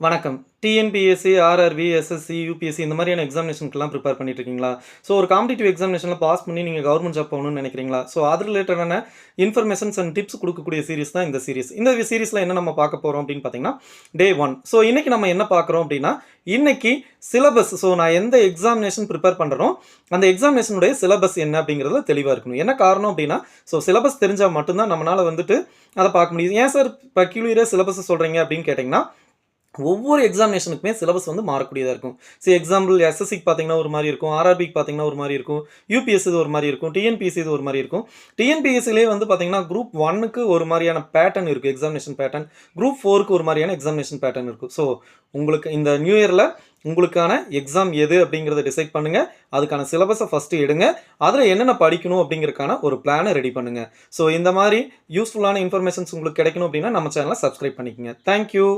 வணக்கம். TNPSC, RRB, SSC, UPSC இந்த மாதிரியான எக்ஸாமினேஷனுக்குலாம் ப்ரிப்பேர் பண்ணிட்டு இருக்கீங்களா? ஸோ ஒரு காம்படிட்டிவ் எக்ஸாமினேஷன்ல பாஸ் பண்ணி நீங்க கவர்மெண்ட் ஜாப் போகணும்னு நினைக்கிறீங்களா? ஸோ அது ரிலேட்டடான இன்ஃபர்மேஷன்ஸ் அண்ட் டிப்ஸ் குடுக்கக்கூடிய சீரிஸ் தான் இந்த சீரிஸ். இந்த சீரிஸ்ல என்ன நம்ம பார்க்க போறோம் அப்படின்னு பார்த்தீங்கன்னா, டே 1. ஸோ இன்னைக்கு நம்ம என்ன பார்க்குறோம் அப்படின்னா, இன்னைக்கு சிலபஸ். ஸோ நான் எந்த எக்ஸாமினேஷன் ப்ரிப்பேர் பண்றேனோ, அந்த எக்ஸாமினேஷனுடைய சிலபஸ் என்ன அப்படிங்கிறதுல தெளிவா இருக்கணும். என்ன காரணம் அப்படின்னா, ஸோ சிலபஸ் தெரிஞ்சா மட்டும் தான் நம்மனால வந்துட்டு அத பார்க்க முடியுது. ஏன் சார் பெக்யூலியரா சிலபஸ் சொல்றீங்க அப்படின்னு கேட்டீங்கன்னா, ஒவ்வொரு எக்ஸாமினேஷனுக்குமே சிலபஸ் வந்து மாறக்கூடியதா இருக்கும். எக்ஸாம்பிள் எஸ்எஸ்சிக்கு பார்த்தீங்கன்னா ஒரு மாரி இருக்கும். ஆர்ஆர்பிக்கு பார்த்தீங்கன்னா ஒரு மாரி இருக்கும். யுபிஎஸ்சி இது ஒரு மாரி இருக்கும். டிஎன்பிஎஸ்சி இது ஒரு மாரி இருக்கும். டிஎன்பிஎஸ்சிலேயே வந்து பார்த்தீங்கன்னா, குரூப் 1க்கு ஒரு மாரியான பேட்டர்ன் இருக்கு. Examination pattern. குரூப் 4க்கு ஒரு மாரியான எக்ஸாமினேஷன் பேட்டர்ன் இருக்கும். ஸோ உங்களுக்கு இந்த நியூ இயர்ல உங்களுக்கான எக்ஸாம் எது அப்படிங்கிறத டிசைட் பண்ணுங்க. அதுக்கான சிலபஸ ஃபர்ஸ்ட்டு எடுங்க. அதில என்னென்ன படிக்கணும் அப்படிங்கிறதுக்கான ஒரு பிளான ரெடி பண்ணுங்க. ஸோ இந்த மாரி யூஸ்ஃபுல்லான இன்ஃபர்மேஷன்ஸ் உங்களுக்கு கிடைக்கணும் அப்படின்னா நம்ம சேனல சப்ஸ்கிரைப் பண்ணிக்கங்க. Thank you.